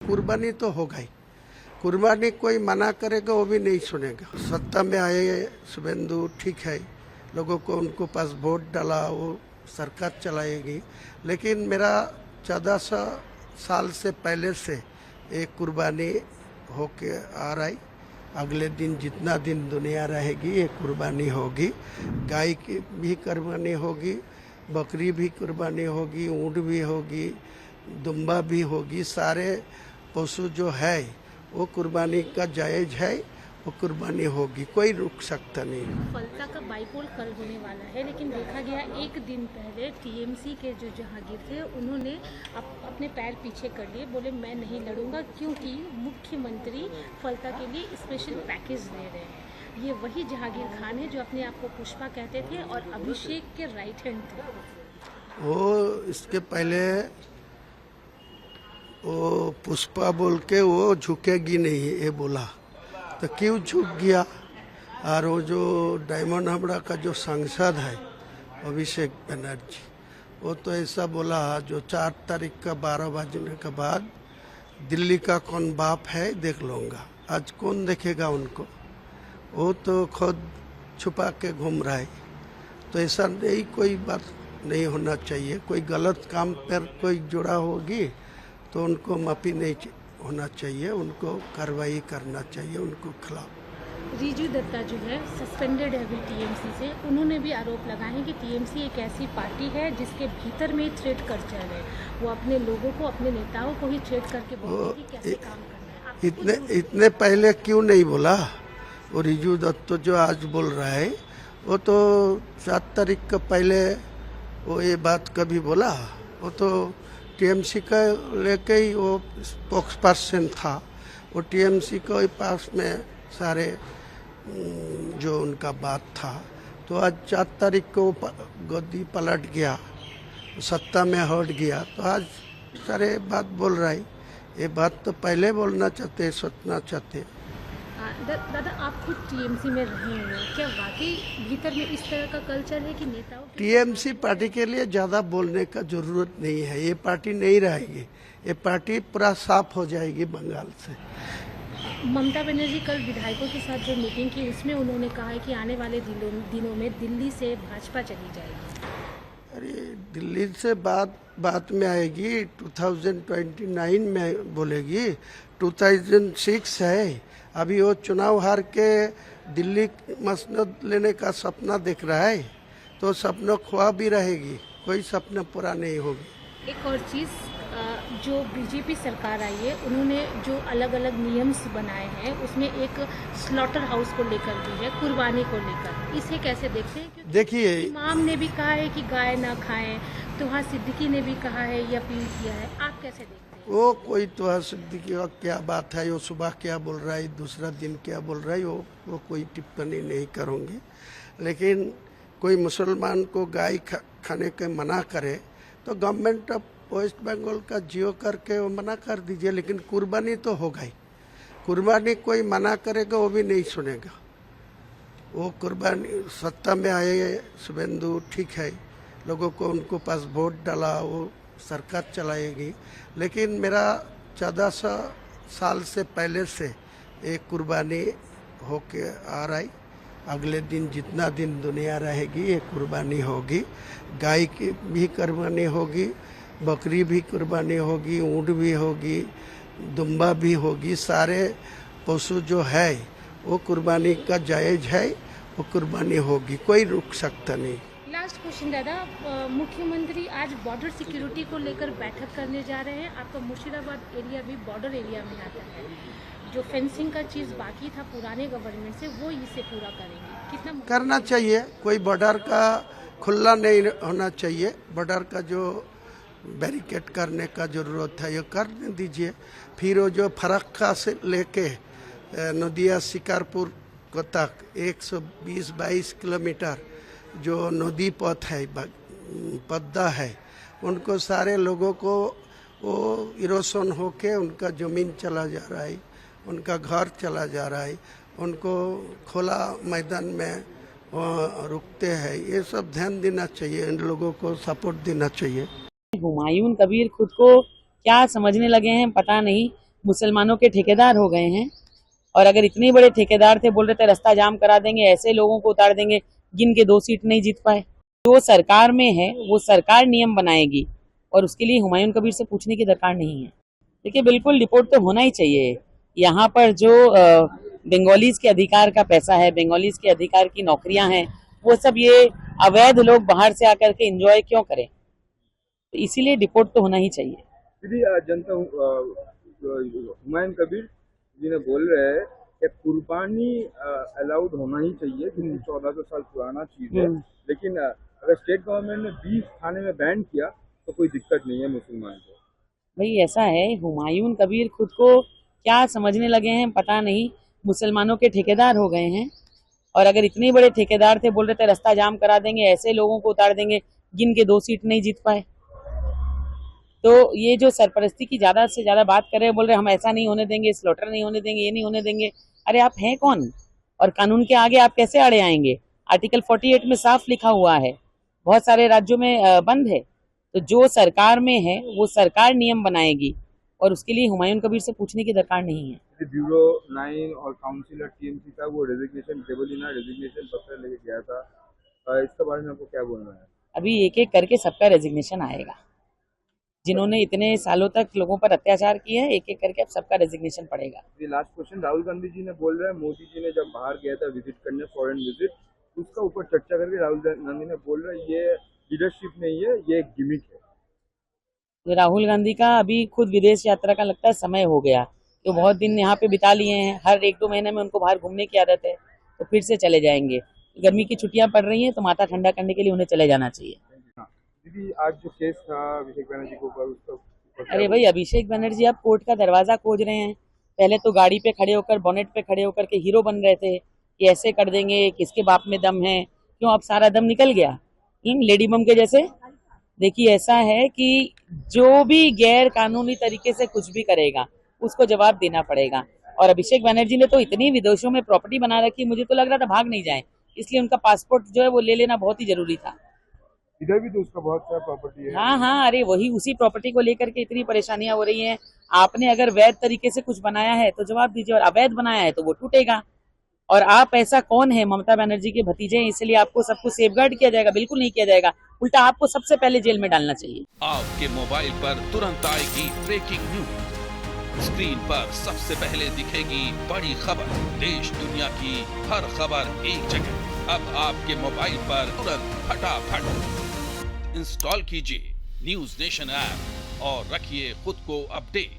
कुर्बानी तो होगा ही। कुर्बानी कोई मना करेगा वो भी नहीं सुनेगा। सत्ता में आए शुभेंदु ठीक है, लोगों को उनको पास वोट डाला, वो सरकार चलाएगी, लेकिन मेरा 1400 साल से पहले से एक कुर्बानी होके आ रही। अगले दिन जितना दिन दुनिया रहेगी ये कुर्बानी होगी। गाय की भी कुर्बानी होगी, बकरी भी कुर्बानी होगी, ऊँट भी होगी, दुम्बा भी होगी। सारे पशु जो है वो कुर्बानी का जायज़ है, वो कुर्बानी होगी, कोई रुक सकता नहीं। फलता का बाईपोल कल होने वाला है, लेकिन देखा गया एक दिन पहले टीएमसी के जो जहांगीर थे उन्होंने अपने पैर पीछे कर लिए, बोले मैं नहीं लड़ूंगा क्योंकि मुख्यमंत्री फलता के लिए स्पेशल पैकेज दे रहे हैं। ये वही जहांगीर खान है जो अपने आप को पुष्पा कहते थे और अभिषेक के राइट हैंड थे। वो इसके पहले वो पुष्पा बोल के वो झुकेगी नहीं ये बोला, तो क्यों झुक गया। और वो जो डायमंड हावड़ा का जो सांसद है अभिषेक बनर्जी, वो तो ऐसा बोला जो 4 तारीख का 12 बजने के बाद दिल्ली का कौन बाप है देख लूँगा। आज कौन देखेगा उनको, वो तो खुद छुपा के घूम रहा है। तो ऐसा नहीं, कोई बात नहीं होना चाहिए। कोई गलत काम पर कोई जुड़ा होगी तो उनको माफी नहीं होना चाहिए, उनको कार्रवाई करना चाहिए उनको खिलाफ। रिजू दत्ता जो है सस्पेंडेड है अभी टीएमसी से। उन्होंने भी आरोप लगाए हैं कि टीएमसी एक ऐसी पार्टी है जिसके भीतर में ही थ्रेट कल्चर है। वो अपने लोगों को, अपने नेताओं को ही थ्रेट करके बोलते हैं कि कैसे काम करना है। इतने पहले क्यों नहीं बोला? वो रिजू दत्ता जो आज बोल रहा है वो तो 7 तारीख का पहले वो ये बात कभी बोला? वो तो टीएमसी का लेके ही वो स्पोक्स पर्सन था। वो टीएमसी के पास में सारे जो उनका बात था। तो आज 4 तारीख को गद्दी पलट गया, सत्ता में हट गया, तो आज सारे बात बोल रहा है। ये बात तो पहले बोलना चाहते, सोचना चाहते। दादा आप खुद टीएमसी में रहे हैं, क्या वाकई भीतर में इस तरह का कल्चर है कि नेताओं टीएमसी पार्टी के लिए ज़्यादा बोलने का जरूरत नहीं है। ये पार्टी नहीं रहेगी, ये पार्टी पूरा साफ हो जाएगी बंगाल से। ममता बनर्जी कल विधायकों के साथ जो मीटिंग की उसमें उन्होंने कहा है कि आने वाले दिनों में दिल्ली से भाजपा चली जाएगी। अरे दिल्ली से बात में आएगी, 2029 में बोलेगी। 2006 है, अभी वो चुनाव हार के दिल्ली मसनद लेने का सपना देख रहा है, तो सपना ख्वाब भी रहेगी, कोई सपना पूरा नहीं होगी। एक और चीज़, जो बीजेपी सरकार आई है उन्होंने जो अलग अलग नियम्स बनाए हैं उसमें एक स्लॉटर हाउस को लेकर भी है, कुर्बानी को लेकर, इसे कैसे देखते हैं? देखिए, इमाम ने भी कहा है कि गाय ना खाएं, तुहा सिद्दीकी ने भी कहा है या अपील किया है, आप कैसे देखते हैं? वो कोई तुहा सिद्दीकी का क्या बात है, वो सुबह क्या बोल रहा है, दूसरा दिन क्या बोल रहा है, वो कोई टिप्पणी नहीं करूँगी। लेकिन कोई मुसलमान को गाय खाने के मना करे तो गवर्नमेंट ऑफ वेस्ट बंगाल का जियो करके वो मना कर दीजिए, लेकिन कुर्बानी तो होगा ही। कुर्बानी कोई मना करेगा वो भी नहीं सुनेगा। वो कुर्बानी, सत्ता में आए शुभेंदु ठीक है, लोगों को उनको पास वोट डाला, वो सरकार चलाएगी, लेकिन मेरा 1400 साल से पहले से एक कुर्बानी होके आ रही। अगले दिन जितना दिन दुनिया रहेगी ये कुर्बानी होगी। गाय की भी कुर्बानी होगी, बकरी भी कुर्बानी होगी, ऊँट भी होगी, दुम्बा भी होगी। सारे पशु जो है वो कुर्बानी का जायज़ है, वो कुर्बानी होगी, कोई रुक सकता नहीं। लास्ट क्वेश्चन दादा, मुख्यमंत्री आज बॉर्डर सिक्योरिटी को लेकर बैठक करने जा रहे हैं। आपका मुर्शिदाबाद एरिया भी बॉर्डर एरिया में आता है। जो फेंसिंग का चीज़ बाकी था पुराने गवर्नमेंट से, वो इसे पूरा करेंगे, कितना करना चाहिए? कोई बॉर्डर का खुला नहीं होना चाहिए। बॉर्डर का जो बैरिकेड करने का जरूरत है ये कर दीजिए। फिर वो जो फरक्का से लेके नदिया शिकारपुर को तक 120-22 किलोमीटर जो नदी पथ है, पद्दा है, उनको सारे लोगों को वो इरोशन होके उनका ज़मीन चला जा रहा है, उनका घर चला जा रहा है, उनको खुला मैदान में रुकते हैं। ये सब ध्यान देना चाहिए, इन लोगों को सपोर्ट देना चाहिए। हुमायूं कबीर खुद को क्या समझने लगे हैं पता नहीं, मुसलमानों के ठेकेदार हो गए हैं। और अगर इतने बड़े ठेकेदार थे, बोल रहे थे रास्ता जाम करा देंगे, ऐसे लोगों को उतार देंगे, गिन के 2 सीट नहीं जीत पाए। जो सरकार में है वो सरकार नियम बनाएगी और उसके लिए हुमायूं कबीर से पूछने की दरकार नहीं है। देखिए, बिल्कुल डिपोर्ट तो होना ही चाहिए। यहाँ पर जो बंगालीज के अधिकार का पैसा है, बंगालीज के अधिकार की नौकरियां हैं, वो सब ये अवैध लोग बाहर से आकर के एंजॉय क्यों करें? तो इसीलिए डिपोर्ट तो होना ही चाहिए। दीदी, जनता हुमायूं कबीर जी ने बोल रहे हैं कि कुर्बानी अलाउड होना ही चाहिए, क्योंकि 1400 साल पुराना चीज है। लेकिन अगर स्टेट गवर्नमेंट ने बीफ खाने में बैन किया तो कोई दिक्कत नहीं है मुसलमान को। भाई ऐसा है, हुमायूं कबीर खुद को क्या समझने लगे हैं पता नहीं, मुसलमानों के ठेकेदार हो गए हैं। और अगर इतने बड़े ठेकेदार थे, बोल रहे थे रास्ता जाम करा देंगे, ऐसे लोगों को उतार देंगे, गिन के 2 सीट नहीं जीत पाए। तो ये जो सरपरस्ती की ज्यादा से ज्यादा बात कर रहे हैं, बोल रहे हम ऐसा नहीं होने देंगे, स्लॉटर नहीं होने देंगे, ये नहीं होने देंगे। अरे आप हैं कौन और कानून के आगे आप कैसे अड़े आएंगे? आर्टिकल 48 में साफ लिखा हुआ है, बहुत सारे राज्यों में बंद है। तो जो सरकार में है वो सरकार नियम बनाएगी और उसके लिए हुमायूं कबीर से पूछने की दरकार नहीं है। ब्यूरो 9 और काउंसिलर टीएमसी का वो रेजिग्नेशन देवलीना रेजिग्नेशन पत्र लेके गया था, इसके बारे में आपको क्या बोलना है? अभी एक एक करके सबका रेजिग्नेशन आएगा। जिन्होंने इतने सालों तक लोगों पर अत्याचार किए हैं, एक एक करके अब सबका रेजिग्नेशन पड़ेगा। ये लास्ट क्वेश्चन, राहुल गांधी जी ने बोल रहे हैं मोदी जी ने जब बाहर गया था विजिट करने, फॉरेन विजिट, उसका ऊपर चर्चा करके राहुल गांधी ने बोल रहे हैं ये लीडरशिप नहीं है, ये एक गिमिक है। तो राहुल गांधी का अभी खुद विदेश यात्रा का लगता है समय हो गया, तो बहुत दिन यहाँ पे बिता लिए हैं, हर 1-2 महीने में उनको बाहर घूमने की आदत है, तो फिर से चले जाएंगे। गर्मी की छुट्टियां पड़ रही हैं तो माथा ठंडा करने के लिए उन्हें चले जाना चाहिए। दीदी, आज जो केस था अभिषेक बनर्जी के ऊपर, उसका अरे भाई, अभिषेक बनर्जी अब कोर्ट का दरवाजा खोज रहे हैं। पहले तो गाड़ी पे खड़े होकर, बोनेट पे खड़े होकर के हीरो बन रहे थे कि ऐसे कर देंगे, किसके बाप में दम है। क्यों अब सारा दम निकल गया लेडी बम के जैसे? देखिए, ऐसा है कि जो भी गैर कानूनी तरीके से कुछ भी करेगा उसको जवाब देना पड़ेगा। और अभिषेक बनर्जी ने तो इतनी विदेशों में प्रॉपर्टी बना रखी, मुझे तो लग रहा था भाग नहीं जाए, इसलिए उनका पासपोर्ट जो है वो ले लेना बहुत ही जरूरी था। इधर भी तो उसका बहुत सारा प्रॉपर्टी है। हाँ, अरे वही उसी प्रॉपर्टी को लेकर के इतनी परेशानियां हो रही हैं। आपने अगर वैध तरीके से कुछ बनाया है तो जवाब दीजिए, और अवैध बनाया है तो वो टूटेगा। और आप ऐसा कौन है? ममता बनर्जी के भतीजे हैं, इसलिए आपको सब कुछ सेफगार्ड किया जाएगा? बिल्कुल नहीं किया जाएगा, उल्टा आपको सबसे पहले जेल में डालना चाहिए। आपके मोबाइल पर तुरंत आएगी ब्रेकिंग न्यूज, स्क्रीन पर सबसे पहले दिखेगी बड़ी खबर, देश दुनिया की हर खबर एक जगह। अब आपके मोबाइल पर तुरंत फटाफट इंस्टॉल कीजिए न्यूज नेशन ऐप और रखिए खुद को अपडेट।